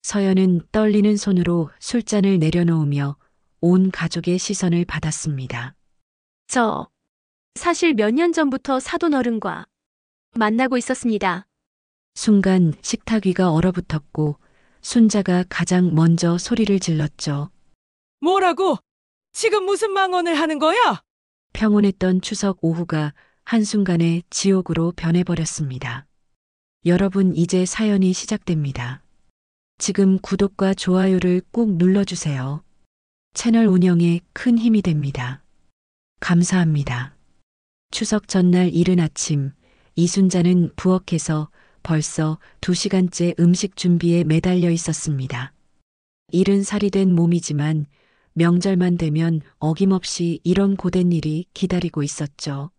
서연은 떨리는 손으로 술잔을 내려놓으며 온 가족의 시선을 받았습니다. 저, 사실 몇 년 전부터 사돈 어른과 만나고 있었습니다. 순간 식탁 위가 얼어붙었고 순자가 가장 먼저 소리를 질렀죠. 뭐라고? 지금 무슨 망언을 하는 거야? 평온했던 추석 오후가 한순간에 지옥으로 변해버렸습니다. 여러분, 이제 사연이 시작됩니다. 지금 구독과 좋아요를 꾹 눌러주세요. 채널 운영에 큰 힘이 됩니다. 감사합니다. 추석 전날 이른 아침, 이순자는 부엌에서 벌써 2시간째 음식 준비에 매달려 있었습니다. 일은 살이 된 몸이지만 명절만 되면 어김없이 이런 고된 일이 기다리고 있었죠.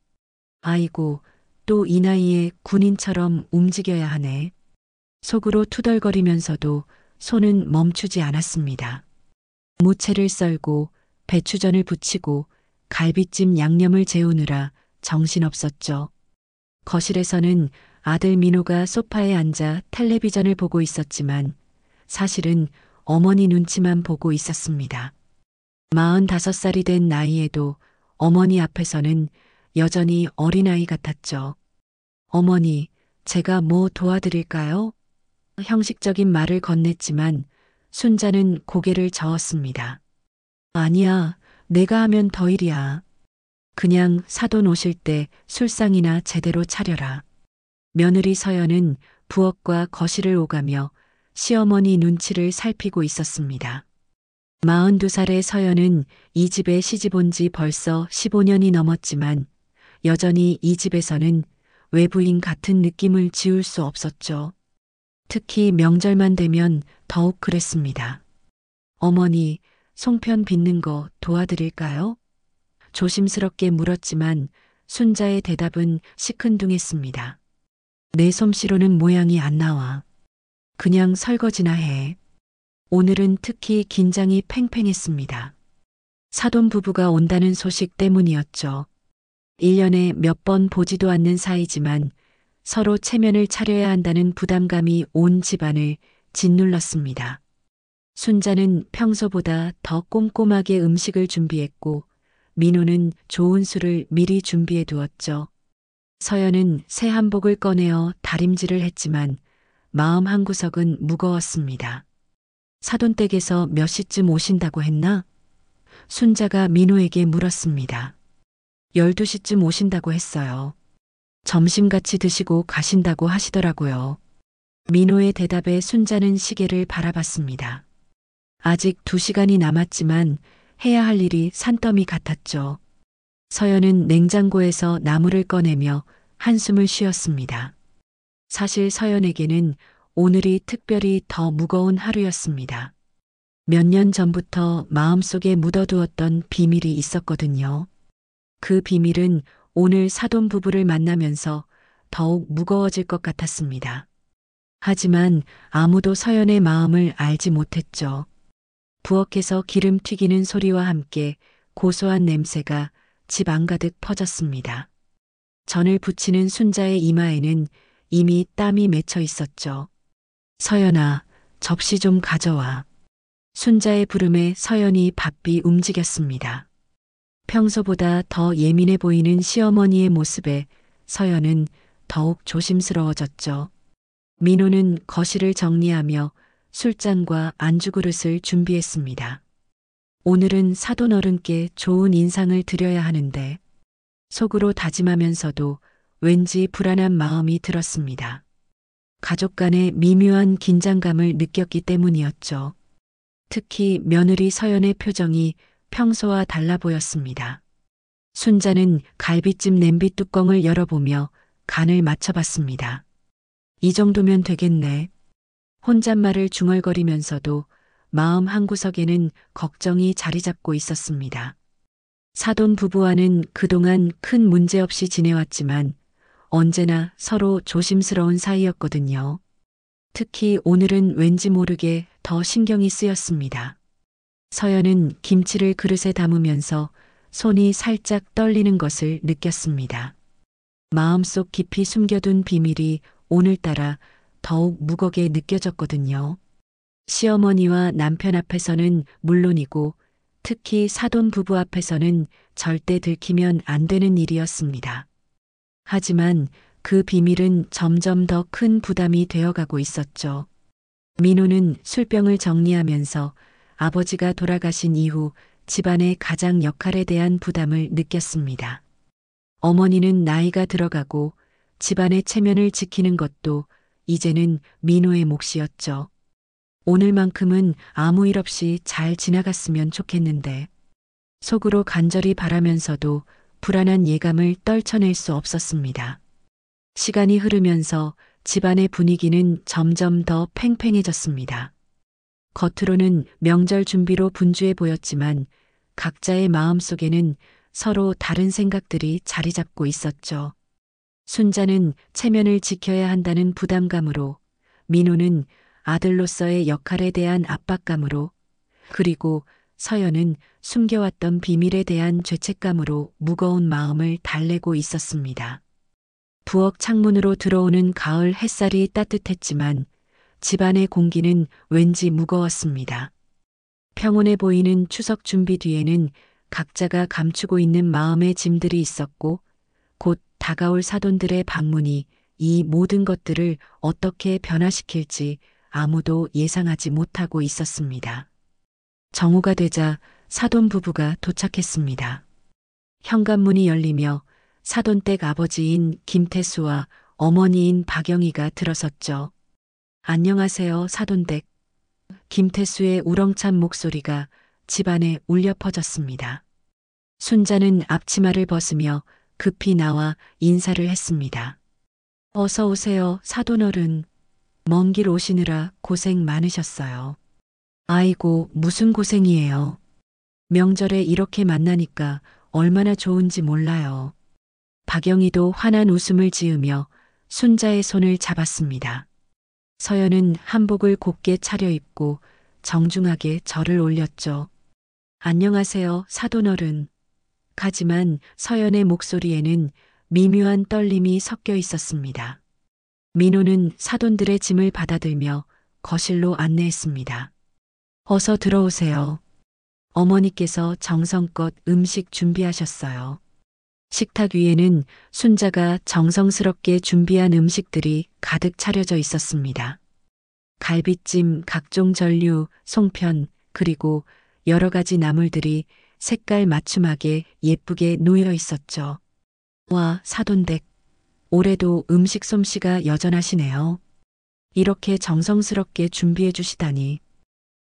아이고, 또 이 나이에 군인처럼 움직여야 하네. 속으로 투덜거리면서도 손은 멈추지 않았습니다. 무채를 썰고 배추전을 부치고 갈비찜 양념을 재우느라 정신없었죠. 거실에서는 아들 민호가 소파에 앉아 텔레비전을 보고 있었지만 사실은 어머니 눈치만 보고 있었습니다. 45살이 된 나이에도 어머니 앞에서는 여전히 어린아이 같았죠. 어머니, 제가 뭐 도와드릴까요? 형식적인 말을 건넸지만 순자는 고개를 저었습니다. 아니야, 내가 하면 더 일이야. 그냥 사돈 오실 때 술상이나 제대로 차려라. 며느리 서연은 부엌과 거실을 오가며 시어머니 눈치를 살피고 있었습니다. 42살의 서연은 이 집에 시집 온 지 벌써 15년이 넘었지만 여전히 이 집에서는 외부인 같은 느낌을 지울 수 없었죠. 특히 명절만 되면 더욱 그랬습니다. 어머니, 송편 빚는 거 도와드릴까요? 조심스럽게 물었지만 순자의 대답은 시큰둥했습니다. 내 솜씨로는 모양이 안 나와. 그냥 설거지나 해. 오늘은 특히 긴장이 팽팽했습니다. 사돈 부부가 온다는 소식 때문이었죠. 1년에 몇 번 보지도 않는 사이지만 서로 체면을 차려야 한다는 부담감이 온 집안을 짓눌렀습니다. 순자는 평소보다 더 꼼꼼하게 음식을 준비했고 민호는 좋은 술을 미리 준비해 두었죠. 서연은 새 한복을 꺼내어 다림질을 했지만 마음 한구석은 무거웠습니다. 사돈댁에서 몇 시쯤 오신다고 했나? 순자가 민호에게 물었습니다. 12시쯤 오신다고 했어요. 점심 같이 드시고 가신다고 하시더라고요. 민호의 대답에 순자는 시계를 바라봤습니다. 아직 2시간이 남았지만 해야 할 일이 산더미 같았죠. 서연은 냉장고에서 나물을 꺼내며 한숨을 쉬었습니다. 사실 서연에게는 오늘이 특별히 더 무거운 하루였습니다. 몇 년 전부터 마음속에 묻어두었던 비밀이 있었거든요. 그 비밀은 오늘 사돈 부부를 만나면서 더욱 무거워질 것 같았습니다. 하지만 아무도 서연의 마음을 알지 못했죠. 부엌에서 기름 튀기는 소리와 함께 고소한 냄새가 집 안가득 퍼졌습니다. 전을 부치는 순자의 이마에는 이미 땀이 맺혀 있었죠. 서연아, 접시 좀 가져와. 순자의 부름에 서연이 바삐 움직였습니다. 평소보다 더 예민해 보이는 시어머니의 모습에 서연은 더욱 조심스러워졌죠. 민호는 거실을 정리하며 술잔과 안주 그릇을 준비했습니다. 오늘은 사돈 어른께 좋은 인상을 드려야 하는데 속으로 다짐하면서도 왠지 불안한 마음이 들었습니다. 가족 간의 미묘한 긴장감을 느꼈기 때문이었죠. 특히 며느리 서연의 표정이 평소와 달라 보였습니다. 순자는 갈비찜 냄비 뚜껑을 열어보며 간을 맞춰봤습니다. 이 정도면 되겠네. 혼잣말을 중얼거리면서도 마음 한구석에는 걱정이 자리 잡고 있었습니다. 사돈 부부와는 그동안 큰 문제 없이 지내왔지만 언제나 서로 조심스러운 사이였거든요. 특히 오늘은 왠지 모르게 더 신경이 쓰였습니다. 서연은 김치를 그릇에 담으면서 손이 살짝 떨리는 것을 느꼈습니다. 마음속 깊이 숨겨둔 비밀이 오늘따라 더욱 무겁게 느껴졌거든요. 시어머니와 남편 앞에서는 물론이고 특히 사돈 부부 앞에서는 절대 들키면 안 되는 일이었습니다. 하지만 그 비밀은 점점 더 큰 부담이 되어가고 있었죠. 민호는 술병을 정리하면서 아버지가 돌아가신 이후 집안의 가장 역할에 대한 부담을 느꼈습니다. 어머니는 나이가 들어가고 집안의 체면을 지키는 것도 이제는 민호의 몫이었죠. 오늘만큼은 아무 일 없이 잘 지나갔으면 좋겠는데 속으로 간절히 바라면서도 불안한 예감을 떨쳐낼 수 없었습니다. 시간이 흐르면서 집안의 분위기는 점점 더 팽팽해졌습니다. 겉으로는 명절 준비로 분주해 보였지만 각자의 마음속에는 서로 다른 생각들이 자리 잡고 있었죠. 순자는 체면을 지켜야 한다는 부담감으로, 민호는 아들로서의 역할에 대한 압박감으로, 그리고 서연은 숨겨왔던 비밀에 대한 죄책감으로 무거운 마음을 달래고 있었습니다. 부엌 창문으로 들어오는 가을 햇살이 따뜻했지만 집안의 공기는 왠지 무거웠습니다. 평온해 보이는 추석 준비 뒤에는 각자가 감추고 있는 마음의 짐들이 있었고 곧 다가올 사돈들의 방문이 이 모든 것들을 어떻게 변화시킬지 아무도 예상하지 못하고 있었습니다. 정오가 되자 사돈 부부가 도착했습니다. 현관문이 열리며 사돈댁 아버지인 김태수와 어머니인 박영희가 들어섰죠. 안녕하세요, 사돈댁. 김태수의 우렁찬 목소리가 집안에 울려 퍼졌습니다. 순자는 앞치마를 벗으며 급히 나와 인사를 했습니다. 어서 오세요, 사돈어른. 먼 길 오시느라 고생 많으셨어요. 아이고, 무슨 고생이에요. 명절에 이렇게 만나니까 얼마나 좋은지 몰라요. 박영희도 환한 웃음을 지으며 순자의 손을 잡았습니다. 서연은 한복을 곱게 차려입고 정중하게 절을 올렸죠. 안녕하세요, 사돈어른. 하지만 서연의 목소리에는 미묘한 떨림이 섞여 있었습니다. 민호는 사돈들의 짐을 받아들며 거실로 안내했습니다. 어서 들어오세요. 어머니께서 정성껏 음식 준비하셨어요. 식탁 위에는 순자가 정성스럽게 준비한 음식들이 가득 차려져 있었습니다. 갈비찜, 각종 전류, 송편, 그리고 여러 가지 나물들이 색깔 맞춤하게 예쁘게 놓여 있었죠. 와, 사돈댁. 올해도 음식 솜씨가 여전하시네요. 이렇게 정성스럽게 준비해 주시다니.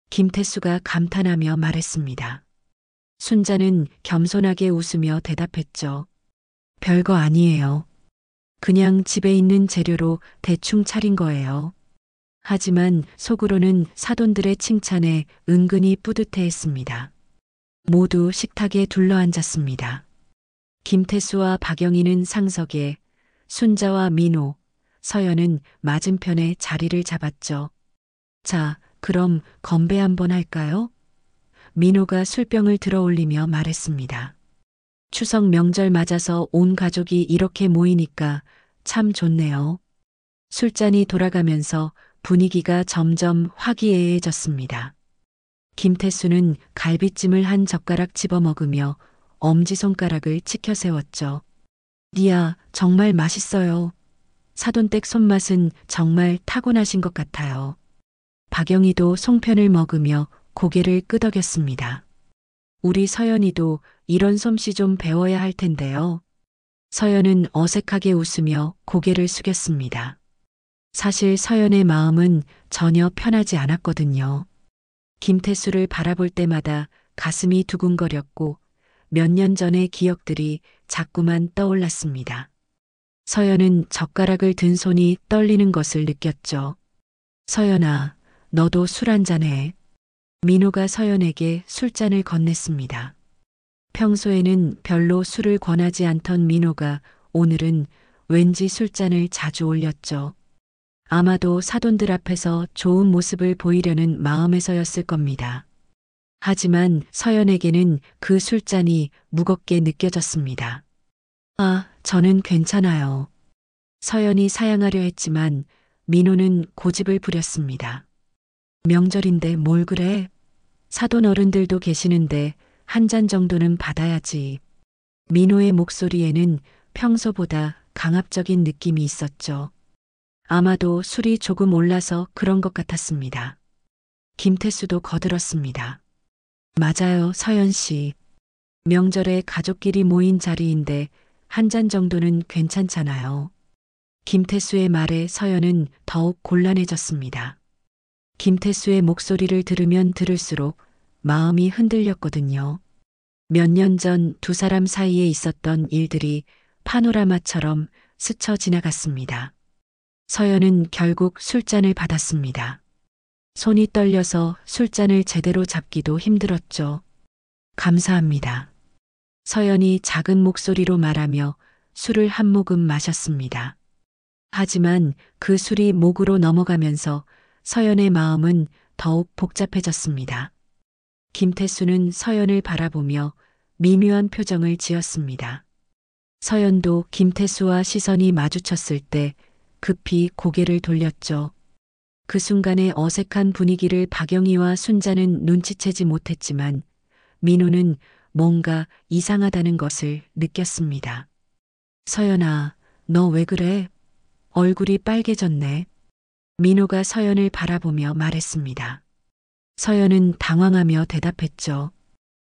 김태수가 감탄하며 말했습니다. 순자는 겸손하게 웃으며 대답했죠. 별거 아니에요. 그냥 집에 있는 재료로 대충 차린 거예요. 하지만 속으로는 사돈들의 칭찬에 은근히 뿌듯해했습니다. 모두 식탁에 둘러앉았습니다. 김태수와 박영희는 상석에, 순자와 민호, 서연은 맞은편에 자리를 잡았죠. 자, 그럼 건배 한번 할까요? 민호가 술병을 들어올리며 말했습니다. 추석 명절 맞아서 온 가족이 이렇게 모이니까 참 좋네요. 술잔이 돌아가면서 분위기가 점점 화기애애해졌습니다. 김태수는 갈비찜을 한 젓가락 집어먹으며 엄지손가락을 치켜 세웠죠. 리아, 정말 맛있어요. 사돈댁 손맛은 정말 타고나신 것 같아요. 박영희도 송편을 먹으며 고개를 끄덕였습니다. 우리 서연이도 이런 솜씨 좀 배워야 할 텐데요. 서연은 어색하게 웃으며 고개를 숙였습니다. 사실 서연의 마음은 전혀 편하지 않았거든요. 김태수를 바라볼 때마다 가슴이 두근거렸고 몇 년 전의 기억들이 자꾸만 떠올랐습니다. 서연은 젓가락을 든 손이 떨리는 것을 느꼈죠. 서연아, 너도 술 한잔 해. 민호가 서연에게 술잔을 건넸습니다. 평소에는 별로 술을 권하지 않던 민호가 오늘은 왠지 술잔을 자주 올렸죠. 아마도 사돈들 앞에서 좋은 모습을 보이려는 마음에서였을 겁니다. 하지만 서연에게는 그 술잔이 무겁게 느껴졌습니다. 아, 저는 괜찮아요. 서연이 사양하려 했지만 민호는 고집을 부렸습니다. 명절인데 뭘 그래? 사돈 어른들도 계시는데 한 잔 정도는 받아야지. 민호의 목소리에는 평소보다 강압적인 느낌이 있었죠. 아마도 술이 조금 올라서 그런 것 같았습니다. 김태수도 거들었습니다. 맞아요, 서연 씨. 명절에 가족끼리 모인 자리인데 한 잔 정도는 괜찮잖아요. 김태수의 말에 서연은 더욱 곤란해졌습니다. 김태수의 목소리를 들으면 들을수록 마음이 흔들렸거든요. 몇 년 전 두 사람 사이에 있었던 일들이 파노라마처럼 스쳐 지나갔습니다. 서연은 결국 술잔을 받았습니다. 손이 떨려서 술잔을 제대로 잡기도 힘들었죠. 감사합니다. 서연이 작은 목소리로 말하며 술을 한 모금 마셨습니다. 하지만 그 술이 목으로 넘어가면서 서연의 마음은 더욱 복잡해졌습니다. 김태수는 서연을 바라보며 미묘한 표정을 지었습니다. 서연도 김태수와 시선이 마주쳤을 때 급히 고개를 돌렸죠. 그 순간의 어색한 분위기를 박영희와 순자는 눈치채지 못했지만 민호는 뭔가 이상하다는 것을 느꼈습니다. 서연아, 너 왜 그래? 얼굴이 빨개졌네. 민호가 서연을 바라보며 말했습니다. 서연은 당황하며 대답했죠.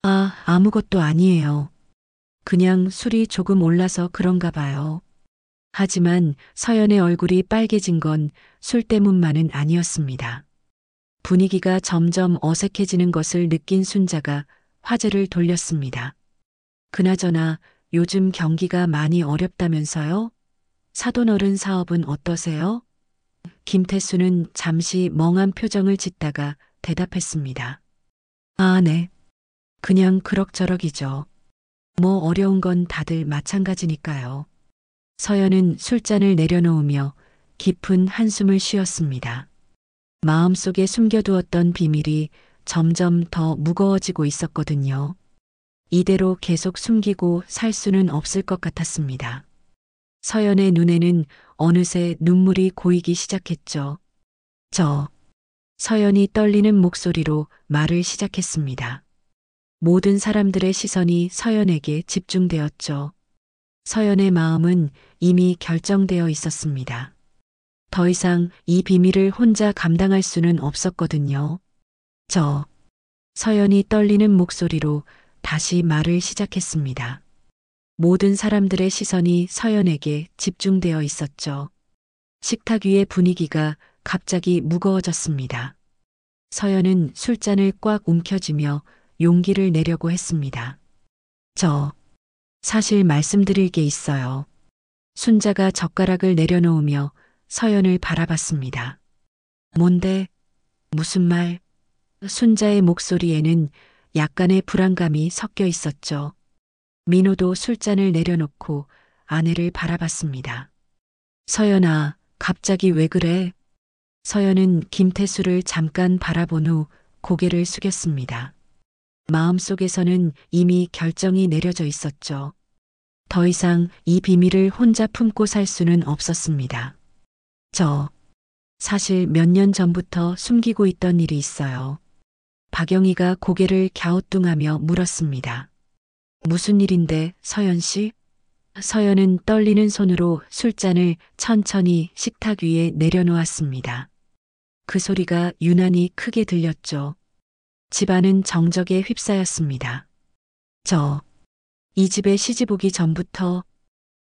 아, 아무것도 아니에요. 그냥 술이 조금 올라서 그런가 봐요. 하지만 서연의 얼굴이 빨개진 건 술 때문만은 아니었습니다. 분위기가 점점 어색해지는 것을 느낀 순자가 화제를 돌렸습니다. 그나저나 요즘 경기가 많이 어렵다면서요? 사돈어른 사업은 어떠세요? 김태수는 잠시 멍한 표정을 짓다가 대답했습니다. 아, 네. 그냥 그럭저럭이죠. 뭐 어려운 건 다들 마찬가지니까요. 서연은 술잔을 내려놓으며 깊은 한숨을 쉬었습니다. 마음속에 숨겨두었던 비밀이 점점 더 무거워지고 있었거든요. 이대로 계속 숨기고 살 수는 없을 것 같았습니다. 서연의 눈에는 어느새 눈물이 고이기 시작했죠. 서연이 떨리는 목소리로 말을 시작했습니다. 모든 사람들의 시선이 서연에게 집중되었죠. 서연의 마음은 이미 결정되어 있었습니다. 더 이상 이 비밀을 혼자 감당할 수는 없었거든요. 서연이 떨리는 목소리로 다시 말을 시작했습니다. 모든 사람들의 시선이 서연에게 집중되어 있었죠. 식탁 위의 분위기가 갑자기 무거워졌습니다. 서연은 술잔을 꽉 움켜쥐며 용기를 내려고 했습니다. 사실 말씀드릴 게 있어요. 순자가 젓가락을 내려놓으며 서연을 바라봤습니다. 뭔데? 무슨 말? 순자의 목소리에는 약간의 불안감이 섞여 있었죠. 민호도 술잔을 내려놓고 아내를 바라봤습니다. 서연아, 갑자기 왜 그래? 서연은 김태수를 잠깐 바라본 후 고개를 숙였습니다. 마음속에서는 이미 결정이 내려져 있었죠. 더 이상 이 비밀을 혼자 품고 살 수는 없었습니다. 사실 몇 년 전부터 숨기고 있던 일이 있어요. 박영희가 고개를 갸우뚱하며 물었습니다. 무슨 일인데, 서연 씨? 서연은 떨리는 손으로 술잔을 천천히 식탁 위에 내려놓았습니다. 그 소리가 유난히 크게 들렸죠. 집안은 정적에 휩싸였습니다. 이 집에 시집 오기 전부터,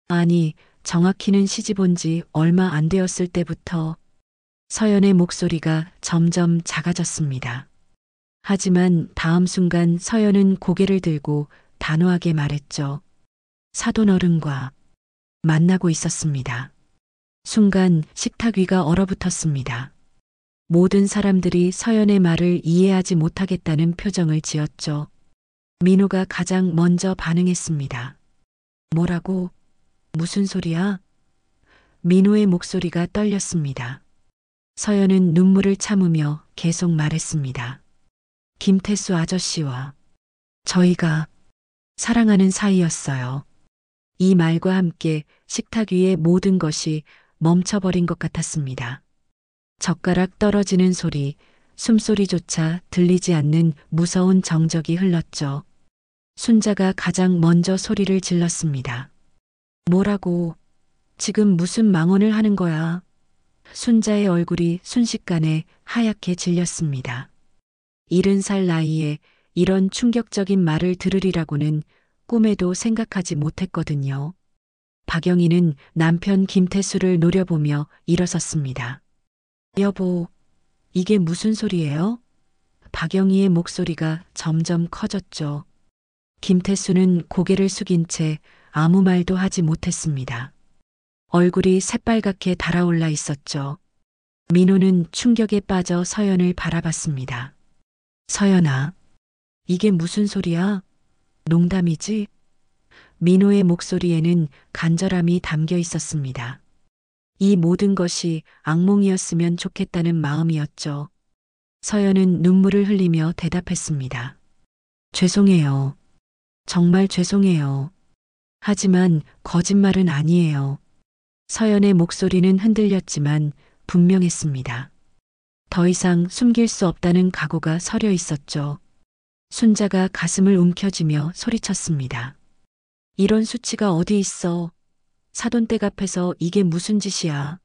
아니, 정확히는 시집 온 지 얼마 안 되었을 때부터 서연의 목소리가 점점 작아졌습니다. 하지만 다음 순간 서연은 고개를 들고 단호하게 말했죠. 사돈 어른과 만나고 있었습니다. 순간 식탁 위가 얼어붙었습니다. 모든 사람들이 서연의 말을 이해하지 못하겠다는 표정을 지었죠. 민호가 가장 먼저 반응했습니다. 뭐라고? 무슨 소리야? 민호의 목소리가 떨렸습니다. 서연은 눈물을 참으며 계속 말했습니다. 김태수 아저씨와 저희가 사랑하는 사이였어요. 이 말과 함께 식탁 위의 모든 것이 멈춰버린 것 같았습니다. 젓가락 떨어지는 소리, 숨소리조차 들리지 않는 무서운 정적이 흘렀죠. 순자가 가장 먼저 소리를 질렀습니다. 뭐라고? 지금 무슨 망언을 하는 거야? 순자의 얼굴이 순식간에 하얗게 질렸습니다. 70살 나이에 이런 충격적인 말을 들으리라고는 꿈에도 생각하지 못했거든요. 박영희는 남편 김태수를 노려보며 일어섰습니다. 여보, 이게 무슨 소리예요? 박영희의 목소리가 점점 커졌죠. 김태수는 고개를 숙인 채 아무 말도 하지 못했습니다. 얼굴이 새빨갛게 달아올라 있었죠. 민호는 충격에 빠져 서연을 바라봤습니다. 서연아, 이게 무슨 소리야? 농담이지? 민호의 목소리에는 간절함이 담겨 있었습니다. 이 모든 것이 악몽이었으면 좋겠다는 마음이었죠. 서연은 눈물을 흘리며 대답했습니다. 죄송해요. 정말 죄송해요. 하지만 거짓말은 아니에요. 서연의 목소리는 흔들렸지만 분명했습니다. 더 이상 숨길 수 없다는 각오가 서려 있었죠. 순자가 가슴을 움켜쥐며 소리쳤습니다. 이런 수치가 어디 있어? 사돈댁 앞에서 이게 무슨 짓이야?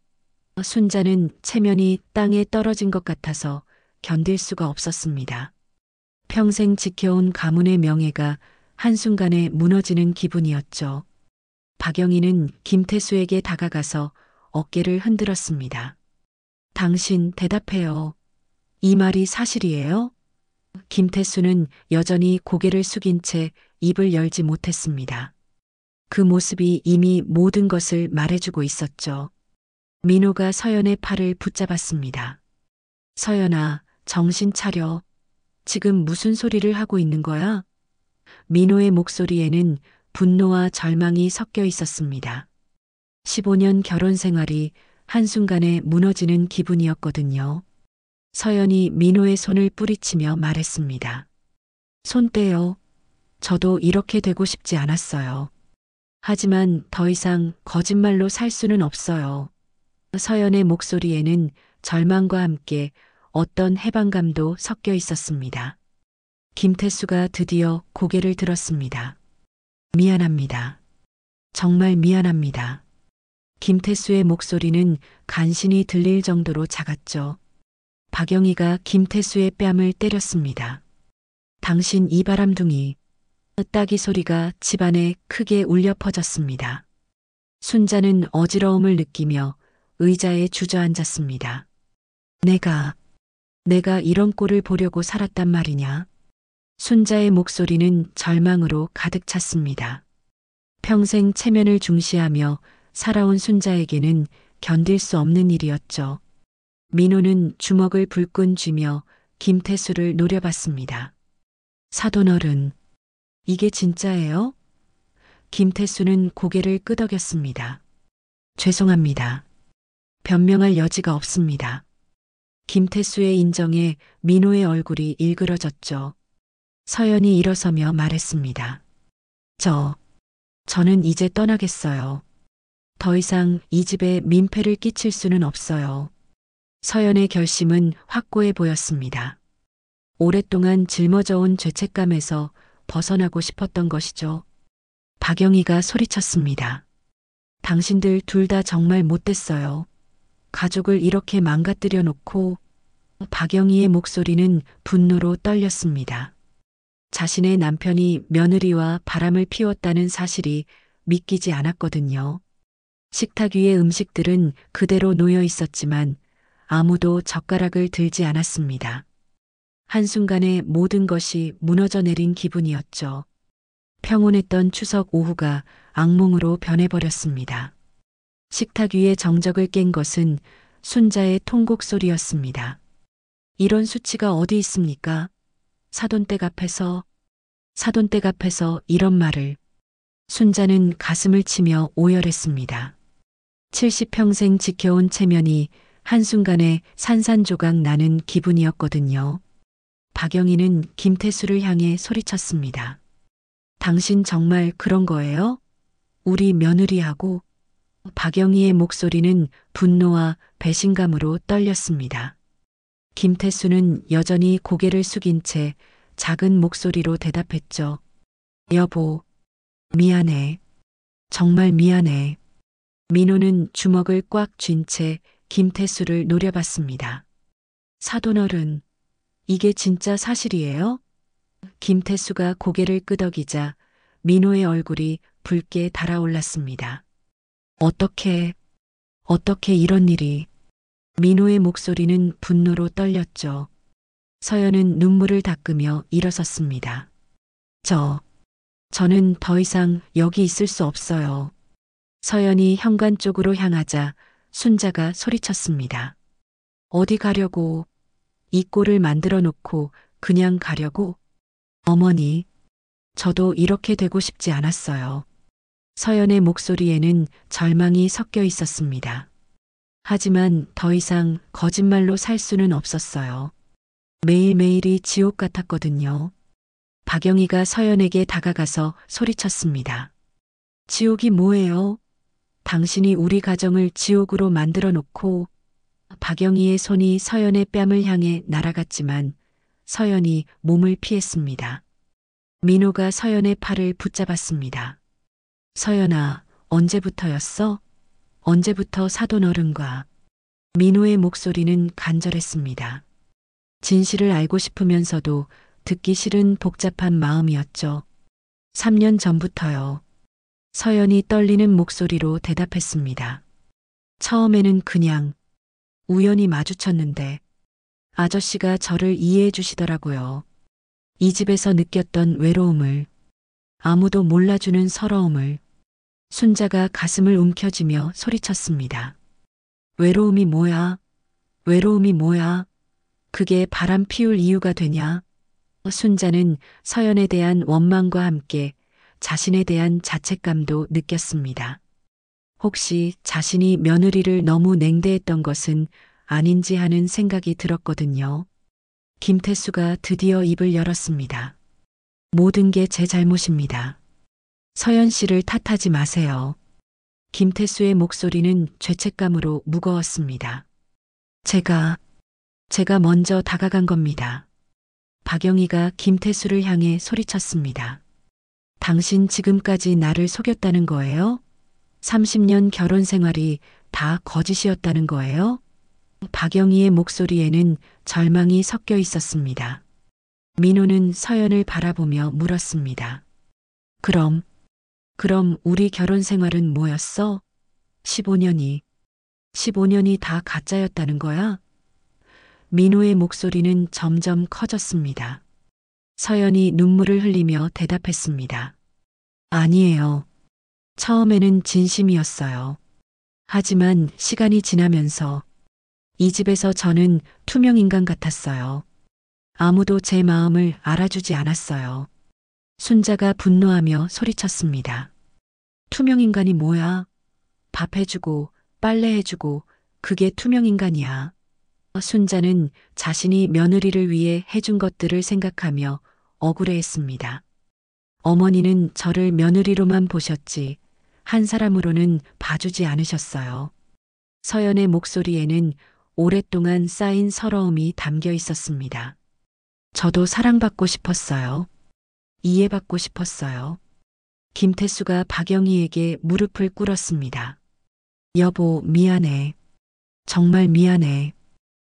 순자는 체면이 땅에 떨어진 것 같아서 견딜 수가 없었습니다. 평생 지켜온 가문의 명예가 한순간에 무너지는 기분이었죠. 박영희는 김태수에게 다가가서 어깨를 흔들었습니다. 당신 대답해요. 이 말이 사실이에요? 김태수는 여전히 고개를 숙인 채 입을 열지 못했습니다. 그 모습이 이미 모든 것을 말해주고 있었죠. 민호가 서연의 팔을 붙잡았습니다. 서연아, 정신 차려. 지금 무슨 소리를 하고 있는 거야? 민호의 목소리에는 분노와 절망이 섞여 있었습니다. 15년 결혼 생활이 한순간에 무너지는 기분이었거든요. 서연이 민호의 손을 뿌리치며 말했습니다. 손 떼요. 저도 이렇게 되고 싶지 않았어요. 하지만 더 이상 거짓말로 살 수는 없어요. 서연의 목소리에는 절망과 함께 어떤 해방감도 섞여 있었습니다. 김태수가 드디어 고개를 들었습니다. 미안합니다. 정말 미안합니다. 김태수의 목소리는 간신히 들릴 정도로 작았죠. 박영희가 김태수의 뺨을 때렸습니다. 당신 이 바람둥이. 따기 소리가 집안에 크게 울려 퍼졌습니다. 순자는 어지러움을 느끼며 의자에 주저앉았습니다. 내가 이런 꼴을 보려고 살았단 말이냐? 순자의 목소리는 절망으로 가득 찼습니다. 평생 체면을 중시하며 살아온 순자에게는 견딜 수 없는 일이었죠. 민호는 주먹을 불끈 쥐며 김태수를 노려봤습니다. 사돈어른, 이게 진짜예요? 김태수는 고개를 끄덕였습니다. 죄송합니다. 변명할 여지가 없습니다. 김태수의 인정에 민호의 얼굴이 일그러졌죠. 서연이 일어서며 말했습니다. 저는 이제 떠나겠어요. 더 이상 이 집에 민폐를 끼칠 수는 없어요. 서연의 결심은 확고해 보였습니다. 오랫동안 짊어져온 죄책감에서 벗어나고 싶었던 것이죠. 박영희가 소리쳤습니다. 당신들 둘 다 정말 못됐어요. 가족을 이렇게 망가뜨려 놓고. 박영희의 목소리는 분노로 떨렸습니다. 자신의 남편이 며느리와 바람을 피웠다는 사실이 믿기지 않았거든요. 식탁 위의 음식들은 그대로 놓여 있었지만 아무도 젓가락을 들지 않았습니다. 한순간에 모든 것이 무너져 내린 기분이었죠. 평온했던 추석 오후가 악몽으로 변해버렸습니다. 식탁 위의 정적을 깬 것은 순자의 통곡 소리였습니다. 이런 수치가 어디 있습니까? 사돈댁 앞에서 이런 말을. 순자는 가슴을 치며 오열했습니다. 70평생 지켜온 체면이 한순간에 산산조각 나는 기분이었거든요. 박영희는 김태수를 향해 소리쳤습니다. 당신 정말 그런 거예요? 우리 며느리하고. 박영희의 목소리는 분노와 배신감으로 떨렸습니다. 김태수는 여전히 고개를 숙인 채 작은 목소리로 대답했죠. 여보, 미안해. 정말 미안해. 민호는 주먹을 꽉 쥔 채 김태수를 노려봤습니다. 사돈어른, 이게 진짜 사실이에요? 김태수가 고개를 끄덕이자 민호의 얼굴이 붉게 달아올랐습니다. 어떻게 이런 일이. 민호의 목소리는 분노로 떨렸죠. 서연은 눈물을 닦으며 일어섰습니다. 저는 더 이상 여기 있을 수 없어요. 서연이 현관 쪽으로 향하자 순자가 소리쳤습니다. 어디 가려고? 이 꼴을 만들어 놓고 그냥 가려고? 어머니, 저도 이렇게 되고 싶지 않았어요. 서연의 목소리에는 절망이 섞여 있었습니다. 하지만 더 이상 거짓말로 살 수는 없었어요. 매일매일이 지옥 같았거든요. 박영희가 서연에게 다가가서 소리쳤습니다. 지옥이 뭐예요? 당신이 우리 가정을 지옥으로 만들어 놓고. 박영희의 손이 서연의 뺨을 향해 날아갔지만 서연이 몸을 피했습니다. 민호가 서연의 팔을 붙잡았습니다. 서연아, 언제부터였어? 언제부터 사돈어른과. 민호의 목소리는 간절했습니다. 진실을 알고 싶으면서도 듣기 싫은 복잡한 마음이었죠. 3년 전부터요. 서연이 떨리는 목소리로 대답했습니다. 처음에는 그냥 우연히 마주쳤는데 아저씨가 저를 이해해 주시더라고요. 이 집에서 느꼈던 외로움을, 아무도 몰라주는 서러움을. 순자가 가슴을 움켜쥐며 소리쳤습니다. 외로움이 뭐야? 외로움이 뭐야? 그게 바람 피울 이유가 되냐? 순자는 서연에 대한 원망과 함께 자신에 대한 자책감도 느꼈습니다. 혹시 자신이 며느리를 너무 냉대했던 것은 아닌지 하는 생각이 들었거든요. 김태수가 드디어 입을 열었습니다. 모든 게 제 잘못입니다. 서연 씨를 탓하지 마세요. 김태수의 목소리는 죄책감으로 무거웠습니다. 제가 먼저 다가간 겁니다. 박영희가 김태수를 향해 소리쳤습니다. 당신 지금까지 나를 속였다는 거예요? 30년 결혼 생활이 다 거짓이었다는 거예요? 박영희의 목소리에는 절망이 섞여 있었습니다. 민호는 서연을 바라보며 물었습니다. 그럼 우리 결혼 생활은 뭐였어? 15년이 다 가짜였다는 거야? 민호의 목소리는 점점 커졌습니다. 서연이 눈물을 흘리며 대답했습니다. 아니에요. 처음에는 진심이었어요. 하지만 시간이 지나면서 이 집에서 저는 투명인간 같았어요. 아무도 제 마음을 알아주지 않았어요. 순자가 분노하며 소리쳤습니다. 투명인간이 뭐야? 밥 해주고 빨래 해주고 그게 투명인간이야. 순자는 자신이 며느리를 위해 해준 것들을 생각하며 억울해했습니다. 어머니는 저를 며느리로만 보셨지 한 사람으로는 봐주지 않으셨어요. 서연의 목소리에는 오랫동안 쌓인 서러움이 담겨 있었습니다. 저도 사랑받고 싶었어요. 이해받고 싶었어요. 김태수가 박영희에게 무릎을 꿇었습니다. 여보, 미안해. 정말 미안해.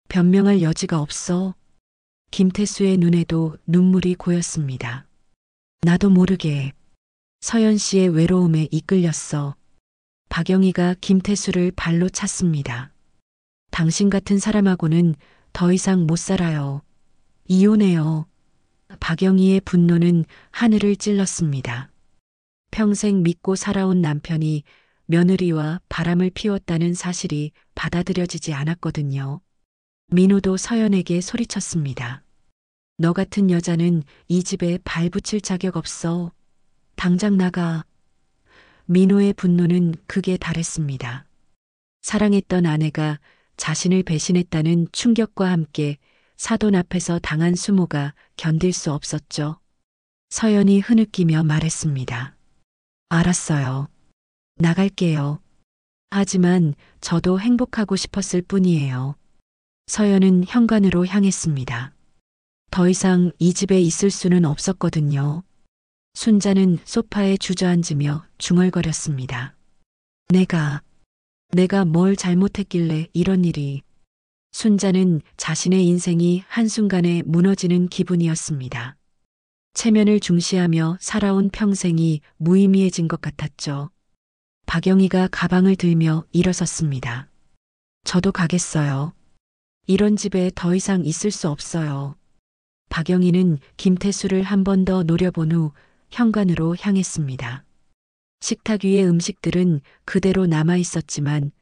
변명할 여지가 없어. 김태수의 눈에도 눈물이 고였습니다. 나도 모르게 서연 씨의 외로움에 이끌렸어. 박영희가 김태수를 발로 찼습니다. 당신 같은 사람하고는 더 이상 못 살아요. 이혼해요. 박영희의 분노는 하늘을 찔렀습니다. 평생 믿고 살아온 남편이 며느리와 바람을 피웠다는 사실이 받아들여지지 않았거든요. 민호도 서연에게 소리쳤습니다. 너 같은 여자는 이 집에 발 붙일 자격 없어. 당장 나가. 민호의 분노는 극에 달했습니다. 사랑했던 아내가 자신을 배신했다는 충격과 함께 사돈 앞에서 당한 수모가 견딜 수 없었죠. 서연이 흐느끼며 말했습니다. 알았어요. 나갈게요. 하지만 저도 행복하고 싶었을 뿐이에요. 서연은 현관으로 향했습니다. 더 이상 이 집에 있을 수는 없었거든요. 순자는 소파에 주저앉으며 중얼거렸습니다. 내가 뭘 잘못했길래 이런 일이. 순자는 자신의 인생이 한순간에 무너지는 기분이었습니다. 체면을 중시하며 살아온 평생이 무의미해진 것 같았죠. 박영희가 가방을 들며 일어섰습니다. 저도 가겠어요. 이런 집에 더 이상 있을 수 없어요. 박영희는 김태수를 한 번 더 노려본 후 현관으로 향했습니다. 식탁 위의 음식들은 그대로 남아 있었지만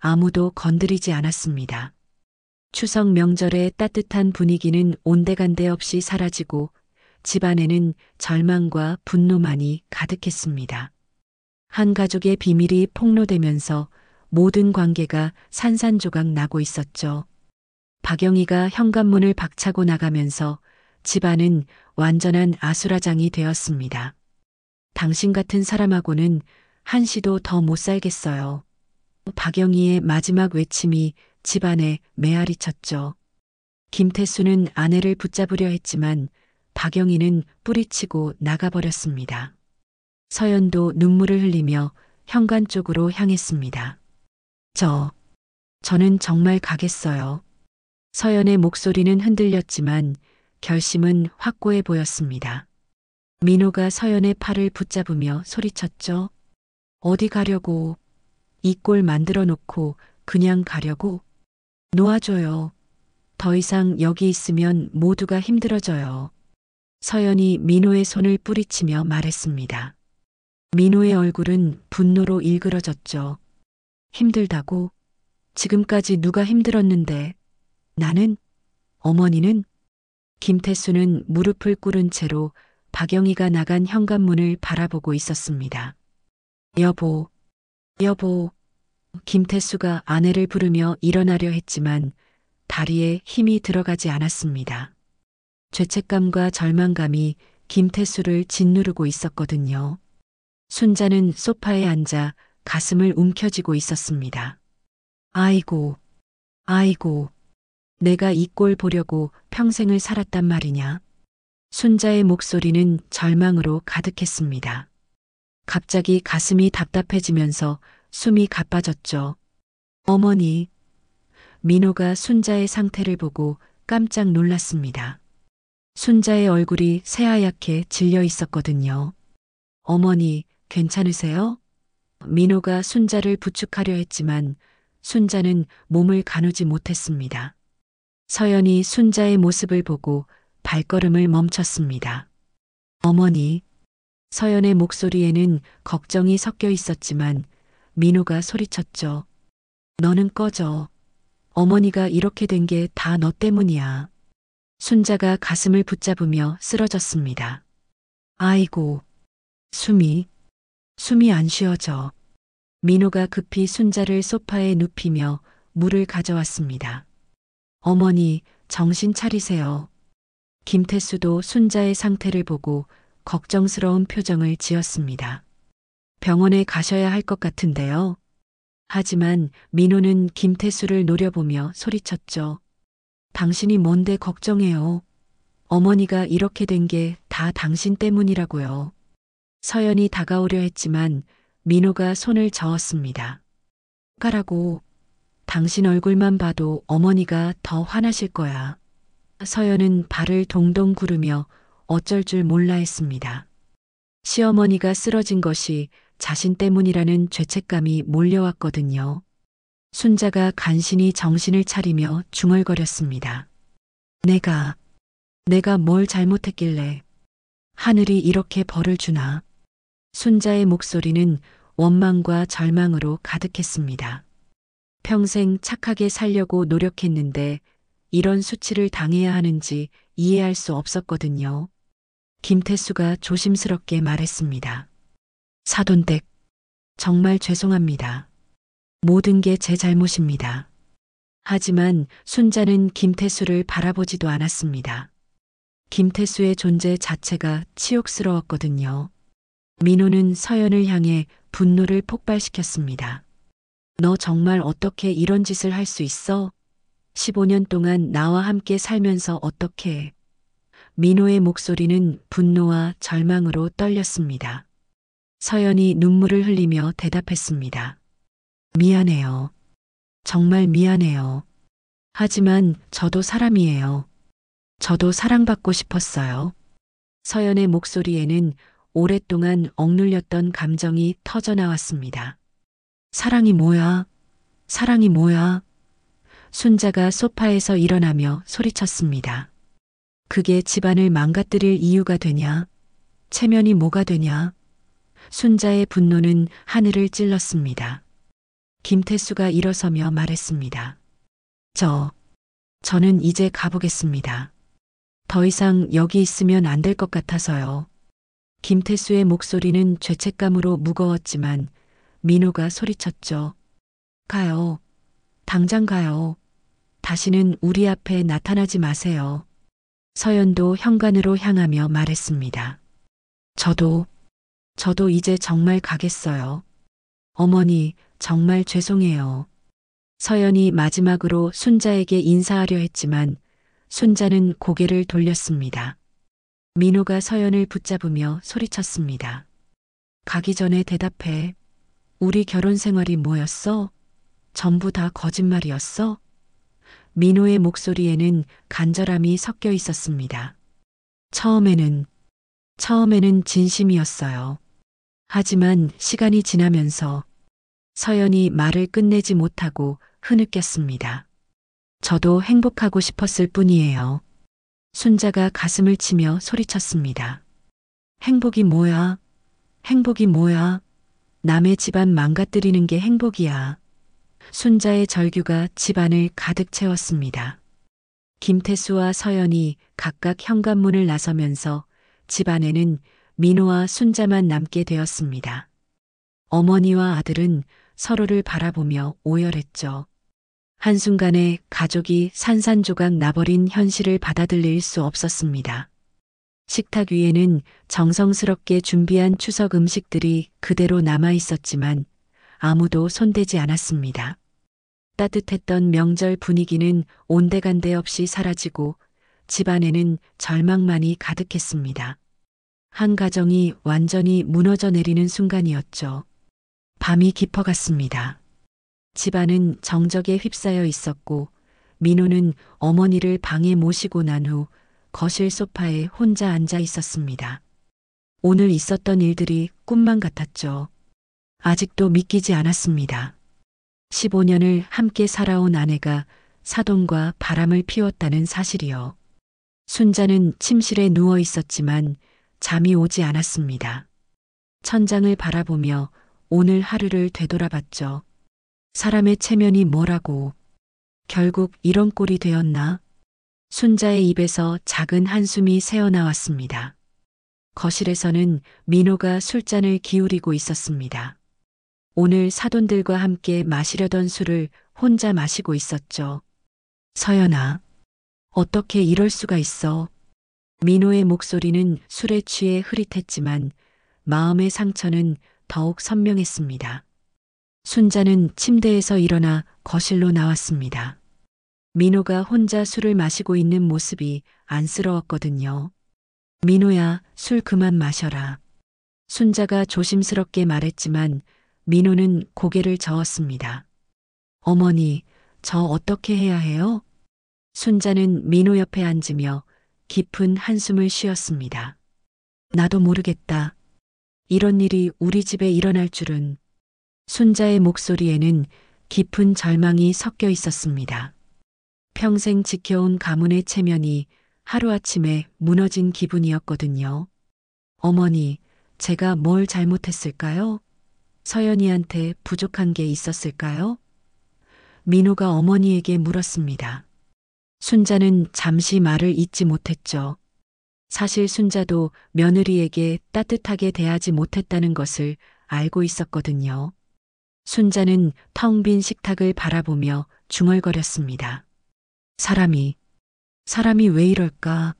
아무도 건드리지 않았습니다. 추석 명절의 따뜻한 분위기는 온데간데 없이 사라지고 집안에는 절망과 분노만이 가득했습니다. 한 가족의 비밀이 폭로되면서 모든 관계가 산산조각 나고 있었죠. 박영희가 현관문을 박차고 나가면서 집안은 완전한 아수라장이 되었습니다. 당신 같은 사람하고는 한시도 더 못 살겠어요. 박영희의 마지막 외침이 집안에 메아리 쳤죠. 김태수는 아내를 붙잡으려 했지만 박영희는 뿌리치고 나가버렸습니다. 서연도 눈물을 흘리며 현관 쪽으로 향했습니다. 저는 정말 가겠어요. 서연의 목소리는 흔들렸지만 결심은 확고해 보였습니다. 민호가 서연의 팔을 붙잡으며 소리쳤죠. 어디 가려고? 이 꼴 만들어 놓고 그냥 가려고? 놓아줘요. 더 이상 여기 있으면 모두가 힘들어져요. 서연이 민호의 손을 뿌리치며 말했습니다. 민호의 얼굴은 분노로 일그러졌죠. 힘들다고? 지금까지 누가 힘들었는데? 나는? 어머니는? 김태수는 무릎을 꿇은 채로 박영희가 나간 현관문을 바라보고 있었습니다. 여보. 김태수가 아내를 부르며 일어나려 했지만 다리에 힘이 들어가지 않았습니다. 죄책감과 절망감이 김태수를 짓누르고 있었거든요. 순자는 소파에 앉아 가슴을 움켜쥐고 있었습니다. 아이고. 내가 이 꼴 보려고 평생을 살았단 말이냐. 순자의 목소리는 절망으로 가득했습니다. 갑자기 가슴이 답답해지면서 숨이 가빠졌죠. 어머니. 민호가 순자의 상태를 보고 깜짝 놀랐습니다. 순자의 얼굴이 새하얗게 질려 있었거든요. 어머니, 괜찮으세요? 민호가 순자를 부축하려 했지만 순자는 몸을 가누지 못했습니다. 서연이 순자의 모습을 보고 발걸음을 멈췄습니다. 어머니. 서연의 목소리에는 걱정이 섞여 있었지만 민호가 소리쳤죠. 너는 꺼져. 어머니가 이렇게 된 게 다 너 때문이야. 순자가 가슴을 붙잡으며 쓰러졌습니다. 아이고. 숨이 안 쉬어져. 민호가 급히 순자를 소파에 눕히며 물을 가져왔습니다. 어머니, 정신 차리세요. 김태수도 순자의 상태를 보고 걱정스러운 표정을 지었습니다. 병원에 가셔야 할 것 같은데요. 하지만 민호는 김태수를 노려보며 소리쳤죠. 당신이 뭔데 걱정해요. 어머니가 이렇게 된 게 다 당신 때문이라고요. 서연이 다가오려 했지만 민호가 손을 저었습니다. 가라고. 당신 얼굴만 봐도 어머니가 더 화나실 거야. 서연은 발을 동동 구르며 어쩔 줄 몰라 했습니다. 시어머니가 쓰러진 것이 자신 때문이라는 죄책감이 몰려왔거든요. 순자가 간신히 정신을 차리며 중얼거렸습니다. 내가 뭘 잘못했길래 하늘이 이렇게 벌을 주나. 순자의 목소리는 원망과 절망으로 가득했습니다. 평생 착하게 살려고 노력했는데 이런 수치를 당해야 하는지 이해할 수 없었거든요. 김태수가 조심스럽게 말했습니다. 사돈댁, 정말 죄송합니다. 모든 게 제 잘못입니다. 하지만 순자는 김태수를 바라보지도 않았습니다. 김태수의 존재 자체가 치욕스러웠거든요. 민호는 서연을 향해 분노를 폭발시켰습니다. 너 정말 어떻게 이런 짓을 할 수 있어? 15년 동안 나와 함께 살면서 어떻게? 민호의 목소리는 분노와 절망으로 떨렸습니다. 서연이 눈물을 흘리며 대답했습니다. 미안해요. 정말 미안해요. 하지만 저도 사람이에요. 저도 사랑받고 싶었어요. 서연의 목소리에는 오랫동안 억눌렸던 감정이 터져나왔습니다. 사랑이 뭐야? 사랑이 뭐야? 순자가 소파에서 일어나며 소리쳤습니다. 그게 집안을 망가뜨릴 이유가 되냐? 체면이 뭐가 되냐? 순자의 분노는 하늘을 찔렀습니다. 김태수가 일어서며 말했습니다. 저는 이제 가보겠습니다. 더 이상 여기 있으면 안 될 것 같아서요. 김태수의 목소리는 죄책감으로 무거웠지만 민호가 소리쳤죠. 가요. 당장 가요. 다시는 우리 앞에 나타나지 마세요. 서연도 현관으로 향하며 말했습니다. 저도 이제 정말 가겠어요. 어머니, 정말 죄송해요. 서연이 마지막으로 순자에게 인사하려 했지만 순자는 고개를 돌렸습니다. 민호가 서연을 붙잡으며 소리쳤습니다. 가기 전에 대답해. 우리 결혼 생활이 뭐였어? 전부 다 거짓말이었어? 민호의 목소리에는 간절함이 섞여 있었습니다. 처음에는 진심이었어요. 하지만 시간이 지나면서 서연이 말을 끝내지 못하고 흐느꼈습니다. 저도 행복하고 싶었을 뿐이에요. 순자가 가슴을 치며 소리쳤습니다. 행복이 뭐야? 행복이 뭐야? 남의 집안 망가뜨리는 게 행복이야. 순자의 절규가 집안을 가득 채웠습니다. 김태수와 서연이 각각 현관문을 나서면서 집안에는 민호와 순자만 남게 되었습니다. 어머니와 아들은 서로를 바라보며 오열했죠. 한순간에 가족이 산산조각 나버린 현실을 받아들일 수 없었습니다. 식탁 위에는 정성스럽게 준비한 추석 음식들이 그대로 남아 있었지만 아무도 손대지 않았습니다. 따뜻했던 명절 분위기는 온데간데 없이 사라지고 집안에는 절망만이 가득했습니다. 한 가정이 완전히 무너져 내리는 순간이었죠. 밤이 깊어갔습니다. 집안은 정적에 휩싸여 있었고 민호는 어머니를 방에 모시고 난 후 거실 소파에 혼자 앉아 있었습니다. 오늘 있었던 일들이 꿈만 같았죠. 아직도 믿기지 않았습니다. 15년을 함께 살아온 아내가 사돈과 바람을 피웠다는 사실이요. 순자는 침실에 누워 있었지만 잠이 오지 않았습니다. 천장을 바라보며 오늘 하루를 되돌아봤죠. 사람의 체면이 뭐라고. 결국 이런 꼴이 되었나? 순자의 입에서 작은 한숨이 새어나왔습니다. 거실에서는 민호가 술잔을 기울이고 있었습니다. 오늘 사돈들과 함께 마시려던 술을 혼자 마시고 있었죠. 서연아, 어떻게 이럴 수가 있어? 민호의 목소리는 술에 취해 흐릿했지만 마음의 상처는 더욱 선명했습니다. 순자는 침대에서 일어나 거실로 나왔습니다. 민호가 혼자 술을 마시고 있는 모습이 안쓰러웠거든요. 민호야, 술 그만 마셔라. 순자가 조심스럽게 말했지만 민호는 고개를 저었습니다. 어머니, 저 어떻게 해야 해요? 순자는 민호 옆에 앉으며 깊은 한숨을 쉬었습니다. 나도 모르겠다. 이런 일이 우리 집에 일어날 줄은. 순자의 목소리에는 깊은 절망이 섞여 있었습니다. 평생 지켜온 가문의 체면이 하루아침에 무너진 기분이었거든요. 어머니, 제가 뭘 잘못했을까요? 서연이한테 부족한 게 있었을까요? 민호가 어머니에게 물었습니다. 순자는 잠시 말을 잇지 못했죠. 사실 순자도 며느리에게 따뜻하게 대하지 못했다는 것을 알고 있었거든요. 순자는 텅 빈 식탁을 바라보며 중얼거렸습니다. 사람이 왜 이럴까?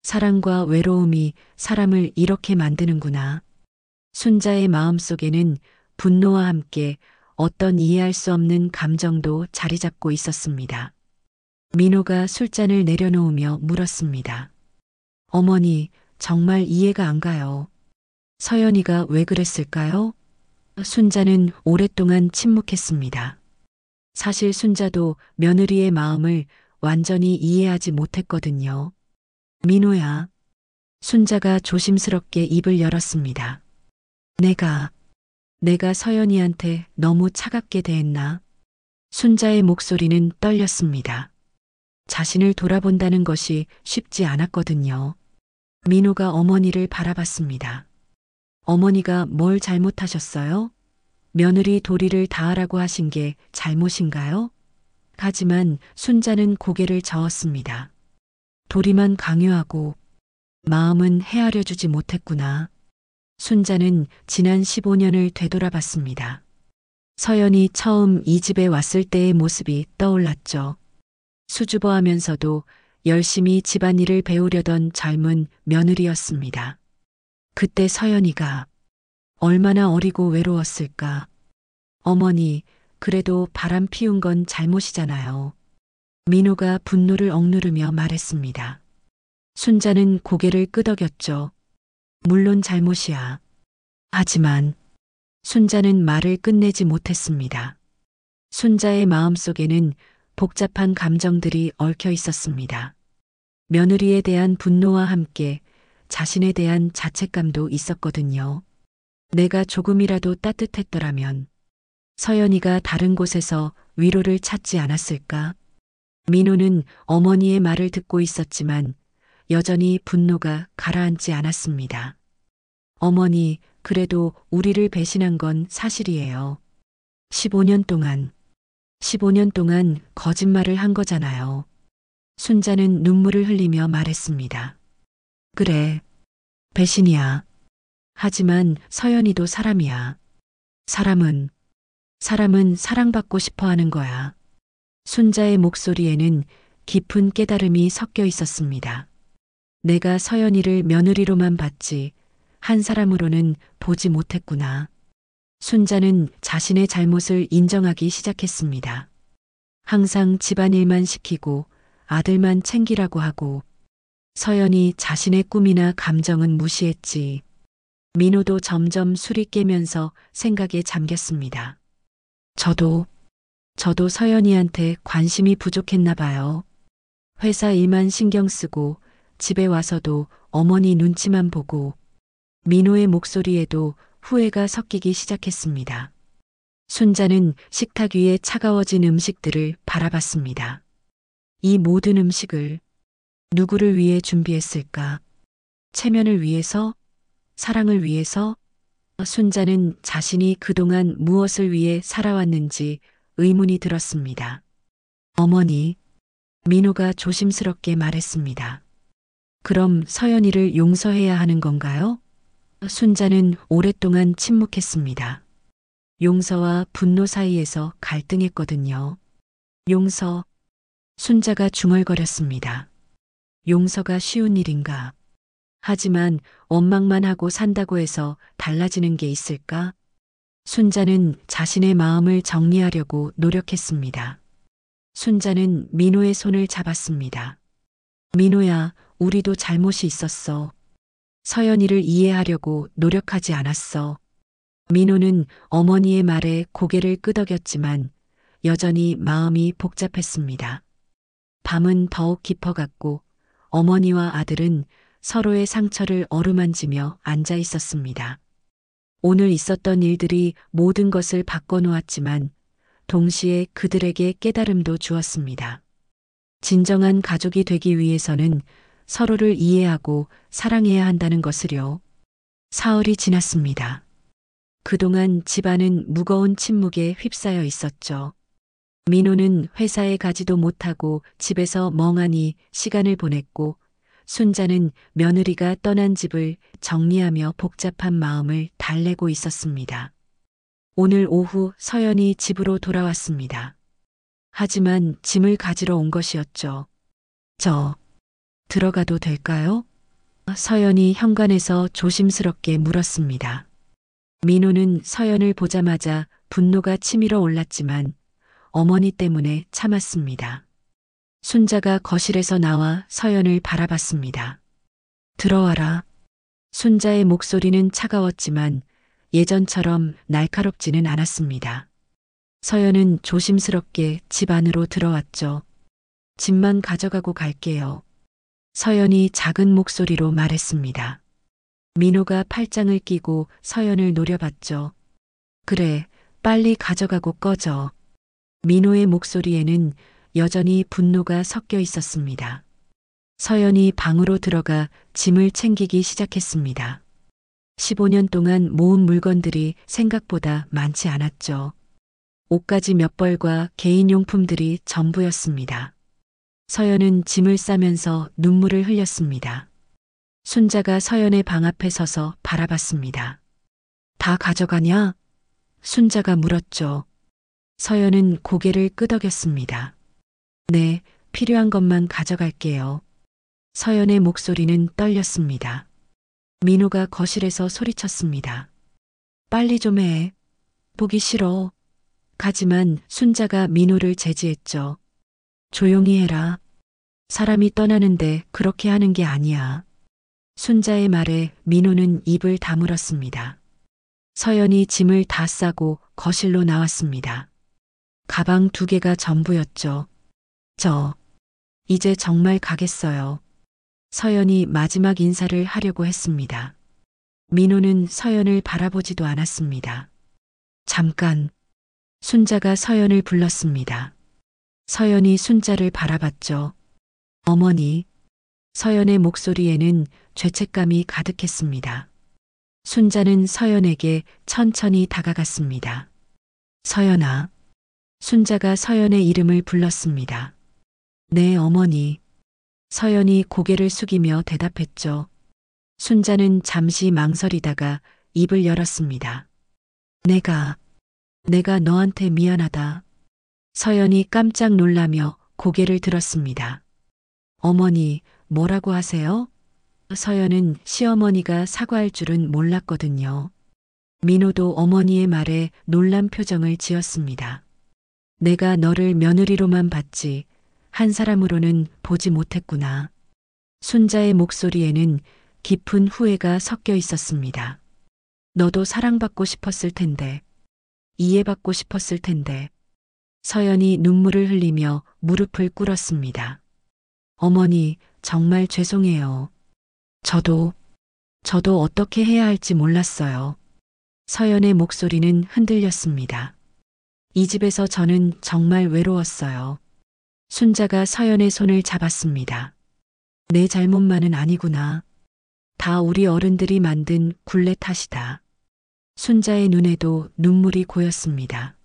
사랑과 외로움이 사람을 이렇게 만드는구나. 순자의 마음속에는 분노와 함께 어떤 이해할 수 없는 감정도 자리 잡고 있었습니다. 민호가 술잔을 내려놓으며 물었습니다. 어머니, 정말 이해가 안 가요. 서연이가 왜 그랬을까요? 순자는 오랫동안 침묵했습니다. 사실 순자도 며느리의 마음을 완전히 이해하지 못했거든요. 민호야. 순자가 조심스럽게 입을 열었습니다. 내가 서연이한테 너무 차갑게 대했나? 순자의 목소리는 떨렸습니다. 자신을 돌아본다는 것이 쉽지 않았거든요. 민호가 어머니를 바라봤습니다. 어머니가 뭘 잘못하셨어요? 며느리 도리를 다하라고 하신 게 잘못인가요? 하지만 순자는 고개를 저었습니다. 도리만 강요하고 마음은 헤아려 주지 못했구나. 순자는 지난 15년을 되돌아봤습니다. 서연이 처음 이 집에 왔을 때의 모습이 떠올랐죠. 수줍어하면서도 열심히 집안일을 배우려던 젊은 며느리였습니다. 그때 서연이가 얼마나 어리고 외로웠을까. 어머니, 그래도 바람 피운 건 잘못이잖아요. 민호가 분노를 억누르며 말했습니다. 순자는 고개를 끄덕였죠. 물론 잘못이야. 하지만 순자는 말을 끝내지 못했습니다. 순자의 마음속에는 복잡한 감정들이 얽혀 있었습니다. 며느리에 대한 분노와 함께 자신에 대한 자책감도 있었거든요. 내가 조금이라도 따뜻했더라면 서연이가 다른 곳에서 위로를 찾지 않았을까? 민호는 어머니의 말을 듣고 있었지만 여전히 분노가 가라앉지 않았습니다. 어머니, 그래도 우리를 배신한 건 사실이에요. 15년 동안 거짓말을 한 거잖아요. 순자는 눈물을 흘리며 말했습니다. 그래, 배신이야. 하지만 서연이도 사람이야. 사람은 사랑받고 싶어 하는 거야. 순자의 목소리에는 깊은 깨달음이 섞여 있었습니다. 내가 서연이를 며느리로만 봤지 한 사람으로는 보지 못했구나. 순자는 자신의 잘못을 인정하기 시작했습니다. 항상 집안일만 시키고 아들만 챙기라고 하고 서연이 자신의 꿈이나 감정은 무시했지. 민호도 점점 술이 깨면서 생각에 잠겼습니다. 저도 서연이한테 관심이 부족했나 봐요. 회사 일만 신경 쓰고 집에 와서도 어머니 눈치만 보고 민호의 목소리에도 후회가 섞이기 시작했습니다. 순자는 식탁 위에 차가워진 음식들을 바라봤습니다. 이 모든 음식을 누구를 위해 준비했을까? 체면을 위해서? 사랑을 위해서? 순자는 자신이 그동안 무엇을 위해 살아왔는지 의문이 들었습니다. 어머니, 민호가 조심스럽게 말했습니다. 그럼 서연이를 용서해야 하는 건가요? 순자는 오랫동안 침묵했습니다. 용서와 분노 사이에서 갈등했거든요. 용서. 순자가 중얼거렸습니다. 용서가 쉬운 일인가? 하지만 원망만 하고 산다고 해서 달라지는 게 있을까? 순자는 자신의 마음을 정리하려고 노력했습니다. 순자는 민호의 손을 잡았습니다. 민호야, 우리도 잘못이 있었어. 서연이를 이해하려고 노력하지 않았어. 민호는 어머니의 말에 고개를 끄덕였지만 여전히 마음이 복잡했습니다. 밤은 더욱 깊어갔고 어머니와 아들은 서로의 상처를 어루만지며 앉아 있었습니다. 오늘 있었던 일들이 모든 것을 바꿔놓았지만 동시에 그들에게 깨달음도 주었습니다. 진정한 가족이 되기 위해서는 서로를 이해하고 사랑해야 한다는 것을요. 사흘이 지났습니다. 그동안 집안은 무거운 침묵에 휩싸여 있었죠. 민호는 회사에 가지도 못하고 집에서 멍하니 시간을 보냈고 순자는 며느리가 떠난 집을 정리하며 복잡한 마음을 달래고 있었습니다. 오늘 오후 서연이 집으로 돌아왔습니다. 하지만 짐을 가지러 온 것이었죠. 들어가도 될까요? 서연이 현관에서 조심스럽게 물었습니다. 민호는 서연을 보자마자 분노가 치밀어 올랐지만 어머니 때문에 참았습니다. 순자가 거실에서 나와 서연을 바라봤습니다. 들어와라. 순자의 목소리는 차가웠지만 예전처럼 날카롭지는 않았습니다. 서연은 조심스럽게 집 안으로 들어왔죠. 집만 가져가고 갈게요. 서연이 작은 목소리로 말했습니다. 민호가 팔짱을 끼고 서연을 노려봤죠. 그래, 빨리 가져가고 꺼져. 민호의 목소리에는 여전히 분노가 섞여 있었습니다. 서연이 방으로 들어가 짐을 챙기기 시작했습니다. 15년 동안 모은 물건들이 생각보다 많지 않았죠. 옷가지 몇 벌과 개인용품들이 전부였습니다. 서연은 짐을 싸면서 눈물을 흘렸습니다. 순자가 서연의 방 앞에 서서 바라봤습니다. 다 가져가냐? 순자가 물었죠. 서연은 고개를 끄덕였습니다. 네, 필요한 것만 가져갈게요. 서연의 목소리는 떨렸습니다. 민호가 거실에서 소리쳤습니다. 빨리 좀 해. 보기 싫어. 하지만 순자가 민호를 제지했죠. 조용히 해라. 사람이 떠나는데 그렇게 하는 게 아니야. 순자의 말에 민호는 입을 다물었습니다. 서연이 짐을 다 싸고 거실로 나왔습니다. 가방 2개가 전부였죠. 이제 정말 가겠어요. 서연이 마지막 인사를 하려고 했습니다. 민호는 서연을 바라보지도 않았습니다. 잠깐. 순자가 서연을 불렀습니다. 서연이 순자를 바라봤죠. 어머니. 서연의 목소리에는 죄책감이 가득했습니다. 순자는 서연에게 천천히 다가갔습니다. 서연아. 순자가 서연의 이름을 불렀습니다. 네, 어머니. 서연이 고개를 숙이며 대답했죠. 순자는 잠시 망설이다가 입을 열었습니다. 내가 너한테 미안하다. 서연이 깜짝 놀라며 고개를 들었습니다. 어머니, 뭐라고 하세요? 서연은 시어머니가 사과할 줄은 몰랐거든요. 민호도 어머니의 말에 놀란 표정을 지었습니다. 내가 너를 며느리로만 봤지 한 사람으로는 보지 못했구나. 순자의 목소리에는 깊은 후회가 섞여 있었습니다. 너도 사랑받고 싶었을 텐데, 이해받고 싶었을 텐데. 서연이 눈물을 흘리며 무릎을 꿇었습니다. 어머니, 정말 죄송해요. 저도 어떻게 해야 할지 몰랐어요. 서연의 목소리는 흔들렸습니다. 이 집에서 저는 정말 외로웠어요. 순자가 서연의 손을 잡았습니다. 내 잘못만은 아니구나. 다 우리 어른들이 만든 굴레 탓이다. 순자의 눈에도 눈물이 고였습니다.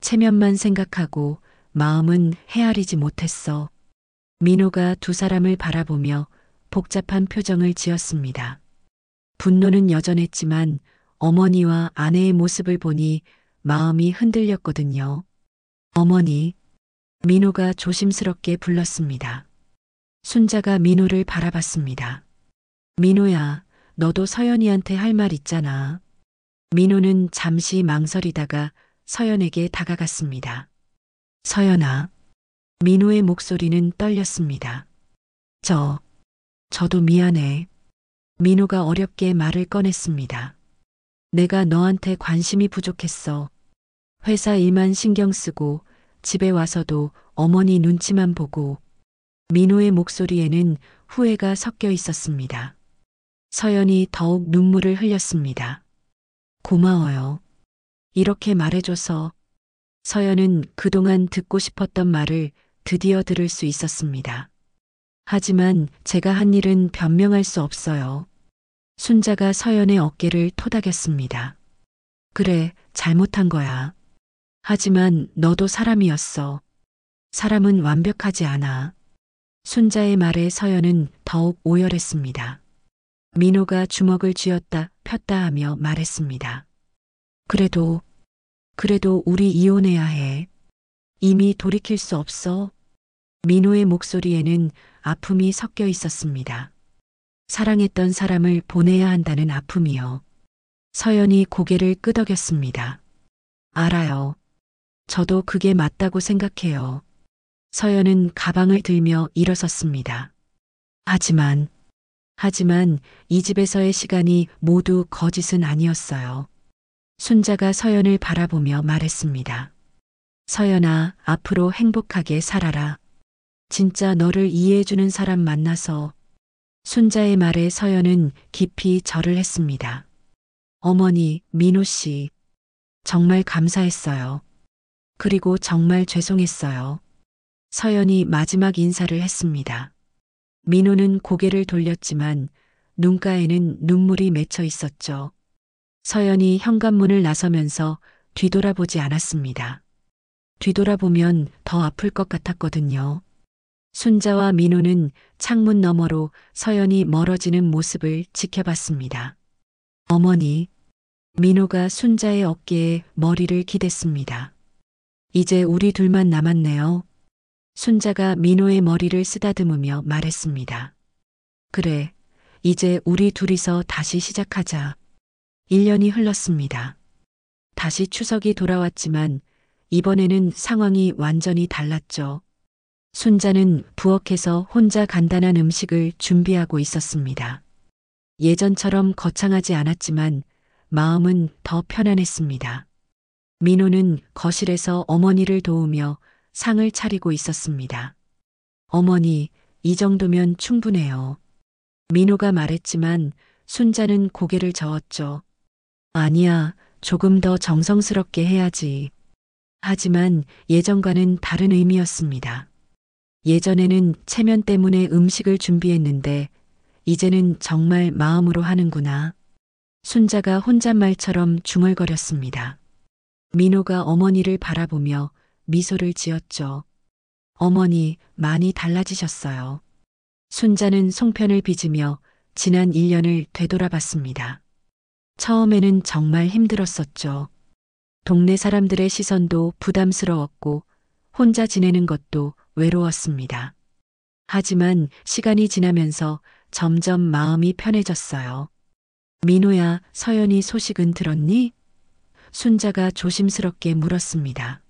체면만 생각하고 마음은 헤아리지 못했어. 민호가 두 사람을 바라보며 복잡한 표정을 지었습니다. 분노는 여전했지만 어머니와 아내의 모습을 보니 마음이 흔들렸거든요. 어머니. 민호가 조심스럽게 불렀습니다. 순자가 민호를 바라봤습니다. 민호야, 너도 서연이한테 할 말 있잖아. 민호는 잠시 망설이다가 서연에게 다가갔습니다. 서연아. 민호의 목소리는 떨렸습니다. 저도 미안해. 민호가 어렵게 말을 꺼냈습니다. 내가 너한테 관심이 부족했어. 회사 일만 신경 쓰고 집에 와서도 어머니 눈치만 보고. 민호의 목소리에는 후회가 섞여 있었습니다. 서연이 더욱 눈물을 흘렸습니다. 고마워요. 이렇게 말해줘서. 서연은 그동안 듣고 싶었던 말을 드디어 들을 수 있었습니다. 하지만 제가 한 일은 변명할 수 없어요. 순자가 서연의 어깨를 토닥였습니다. 그래, 잘못한 거야. 하지만 너도 사람이었어. 사람은 완벽하지 않아. 순자의 말에 서연은 더욱 오열했습니다. 민호가 주먹을 쥐었다 폈다 하며 말했습니다. 그래도 우리 이혼해야 해. 이미 돌이킬 수 없어. 민호의 목소리에는 아픔이 섞여 있었습니다. 사랑했던 사람을 보내야 한다는 아픔이요. 서연이 고개를 끄덕였습니다. 알아요. 저도 그게 맞다고 생각해요. 서연은 가방을 들며 일어섰습니다. 하지만 이 집에서의 시간이 모두 거짓은 아니었어요. 순자가 서연을 바라보며 말했습니다. 서연아, 앞으로 행복하게 살아라. 진짜 너를 이해해주는 사람 만나서. 순자의 말에 서연은 깊이 절을 했습니다. 어머니, 민호 씨, 정말 감사했어요. 그리고 정말 죄송했어요. 서연이 마지막 인사를 했습니다. 민호는 고개를 돌렸지만 눈가에는 눈물이 맺혀 있었죠. 서연이 현관문을 나서면서 뒤돌아보지 않았습니다. 뒤돌아보면 더 아플 것 같았거든요. 순자와 민호는 창문 너머로 서연이 멀어지는 모습을 지켜봤습니다. 어머니, 민호가 순자의 어깨에 머리를 기댔습니다. 이제 우리 둘만 남았네요. 순자가 민호의 머리를 쓰다듬으며 말했습니다. 그래, 이제 우리 둘이서 다시 시작하자. 1년이 흘렀습니다. 다시 추석이 돌아왔지만 이번에는 상황이 완전히 달랐죠. 순자는 부엌에서 혼자 간단한 음식을 준비하고 있었습니다. 예전처럼 거창하지 않았지만 마음은 더 편안했습니다. 민호는 거실에서 어머니를 도우며 상을 차리고 있었습니다. 어머니, 이 정도면 충분해요. 민호가 말했지만 순자는 고개를 저었죠. 아니야, 조금 더 정성스럽게 해야지. 하지만 예전과는 다른 의미였습니다. 예전에는 체면 때문에 음식을 준비했는데 이제는 정말 마음으로 하는구나. 순자가 혼잣말처럼 중얼거렸습니다. 민호가 어머니를 바라보며 미소를 지었죠. 어머니, 많이 달라지셨어요. 순자는 송편을 빚으며 지난 1년을 되돌아봤습니다. 처음에는 정말 힘들었었죠. 동네 사람들의 시선도 부담스러웠고 혼자 지내는 것도 외로웠습니다. 하지만 시간이 지나면서 점점 마음이 편해졌어요. 민호야, 서연이 소식은 들었니? 순자가 조심스럽게 물었습니다.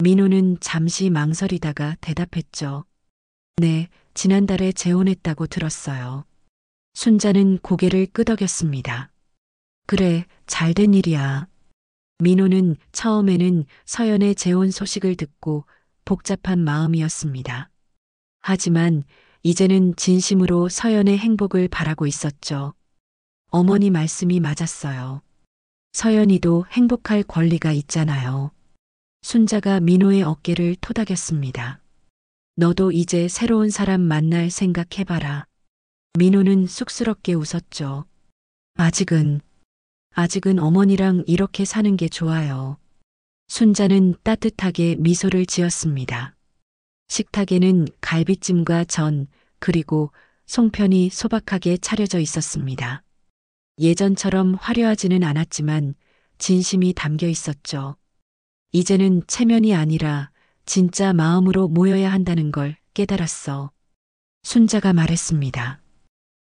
민호는 잠시 망설이다가 대답했죠. 네, 지난달에 재혼했다고 들었어요. 순자는 고개를 끄덕였습니다. 그래, 잘된 일이야. 민호는 처음에는 서연의 재혼 소식을 듣고 복잡한 마음이었습니다. 하지만 이제는 진심으로 서연의 행복을 바라고 있었죠. 어머니 말씀이 맞았어요. 서연이도 행복할 권리가 있잖아요. 순자가 민호의 어깨를 토닥였습니다. 너도 이제 새로운 사람 만날 생각해봐라. 민호는 쑥스럽게 웃었죠. 아직은 어머니랑 이렇게 사는 게 좋아요. 순자는 따뜻하게 미소를 지었습니다. 식탁에는 갈비찜과 전, 그리고 송편이 소박하게 차려져 있었습니다. 예전처럼 화려하지는 않았지만 진심이 담겨 있었죠. 이제는 체면이 아니라 진짜 마음으로 모여야 한다는 걸 깨달았어. 순자가 말했습니다.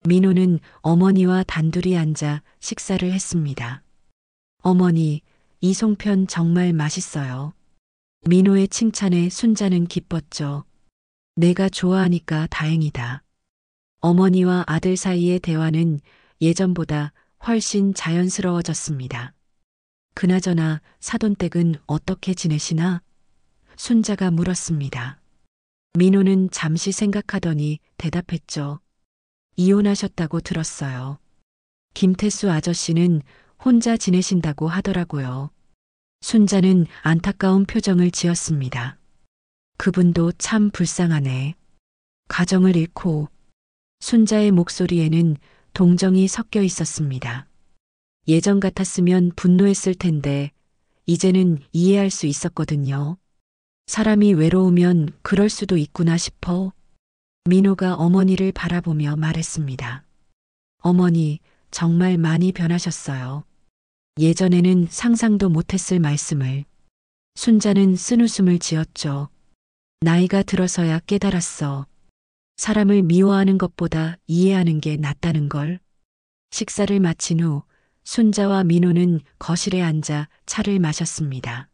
민호는 어머니와 단둘이 앉아 식사를 했습니다. 어머니, 이 송편 정말 맛있어요. 민호의 칭찬에 순자는 기뻤죠. 내가 좋아하니까 다행이다. 어머니와 아들 사이의 대화는 예전보다 훨씬 자연스러워졌습니다. 그나저나 사돈댁은 어떻게 지내시나? 순자가 물었습니다. 민호는 잠시 생각하더니 대답했죠. 이혼하셨다고 들었어요. 김태수 아저씨는 혼자 지내신다고 하더라고요. 순자는 안타까운 표정을 지었습니다. 그분도 참 불쌍하네. 가정을 잃고. 순자의 목소리에는 동정이 섞여 있었습니다. 예전 같았으면 분노했을 텐데 이제는 이해할 수 있었거든요. 사람이 외로우면 그럴 수도 있구나 싶어. 민호가 어머니를 바라보며 말했습니다. 어머니, 정말 많이 변하셨어요. 예전에는 상상도 못했을 말씀을. 순자는 쓴웃음을 지었죠. 나이가 들어서야 깨달았어. 사람을 미워하는 것보다 이해하는 게 낫다는 걸. 식사를 마친 후 순자와 민호는 거실에 앉아 차를 마셨습니다.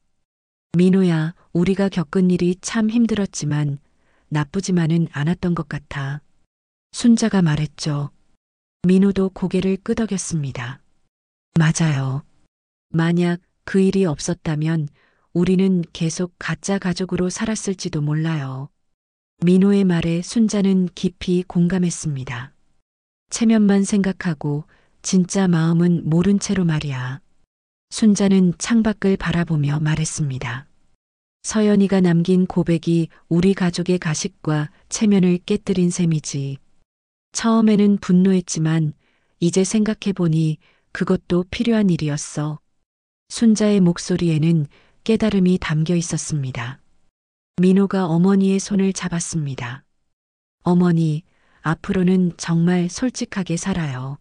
민호야, 우리가 겪은 일이 참 힘들었지만 나쁘지만은 않았던 것 같아. 순자가 말했죠. 민호도 고개를 끄덕였습니다. 맞아요. 만약 그 일이 없었다면 우리는 계속 가짜 가족으로 살았을지도 몰라요. 민호의 말에 순자는 깊이 공감했습니다. 체면만 생각하고 진짜 마음은 모른 채로 말이야. 순자는 창밖을 바라보며 말했습니다. 서연이가 남긴 고백이 우리 가족의 가식과 체면을 깨뜨린 셈이지. 처음에는 분노했지만 이제 생각해보니 그것도 필요한 일이었어. 순자의 목소리에는 깨달음이 담겨 있었습니다. 민호가 어머니의 손을 잡았습니다. 어머니, 앞으로는 정말 솔직하게 살아요.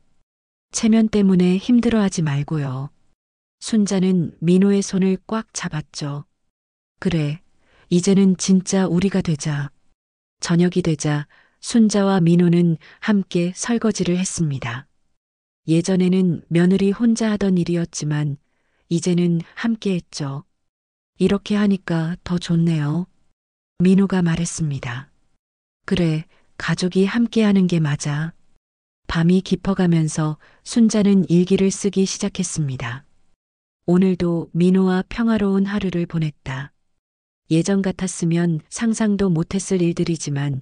체면 때문에 힘들어하지 말고요. 순자는 민호의 손을 꽉 잡았죠. 그래, 이제는 진짜 우리가 되자. 저녁이 되자 순자와 민호는 함께 설거지를 했습니다. 예전에는 며느리 혼자 하던 일이었지만 이제는 함께 했죠. 이렇게 하니까 더 좋네요. 민호가 말했습니다. 그래, 가족이 함께 하는 게 맞아. 밤이 깊어가면서 순자는 일기를 쓰기 시작했습니다. 오늘도 민호와 평화로운 하루를 보냈다. 예전 같았으면 상상도 못했을 일들이지만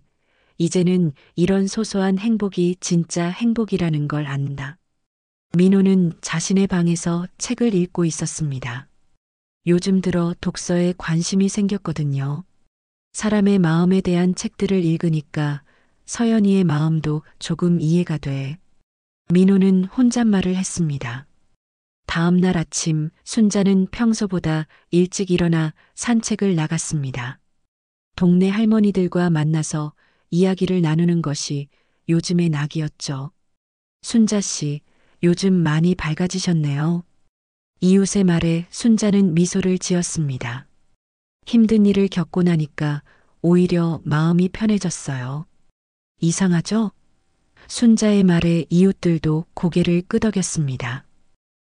이제는 이런 소소한 행복이 진짜 행복이라는 걸 안다. 민호는 자신의 방에서 책을 읽고 있었습니다. 요즘 들어 독서에 관심이 생겼거든요. 사람의 마음에 대한 책들을 읽으니까 서연이의 마음도 조금 이해가 돼. 민호는 혼잣말을 했습니다. 다음 날 아침 순자는 평소보다 일찍 일어나 산책을 나갔습니다. 동네 할머니들과 만나서 이야기를 나누는 것이 요즘의 낙이었죠. 순자 씨, 요즘 많이 밝아지셨네요. 이웃의 말에 순자는 미소를 지었습니다. 힘든 일을 겪고 나니까 오히려 마음이 편해졌어요. 이상하죠? 순자의 말에 이웃들도 고개를 끄덕였습니다.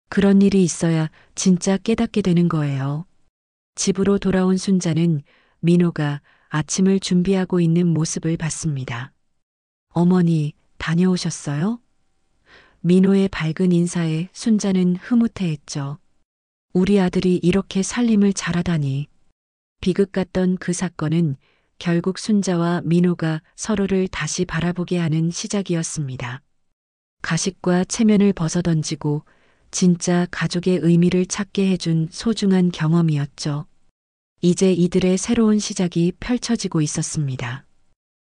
그런 일이 있어야 진짜 깨닫게 되는 거예요. 집으로 돌아온 순자는 민호가 아침을 준비하고 있는 모습을 봤습니다. 어머니, 다녀오셨어요? 민호의 밝은 인사에 순자는 흐뭇해했죠. 우리 아들이 이렇게 살림을 잘하다니. 비극 같던 그 사건은 결국 순자와 민호가 서로를 다시 바라보게 하는 시작이었습니다. 가식과 체면을 벗어던지고 진짜 가족의 의미를 찾게 해준 소중한 경험이었죠. 이제 이들의 새로운 시작이 펼쳐지고 있었습니다.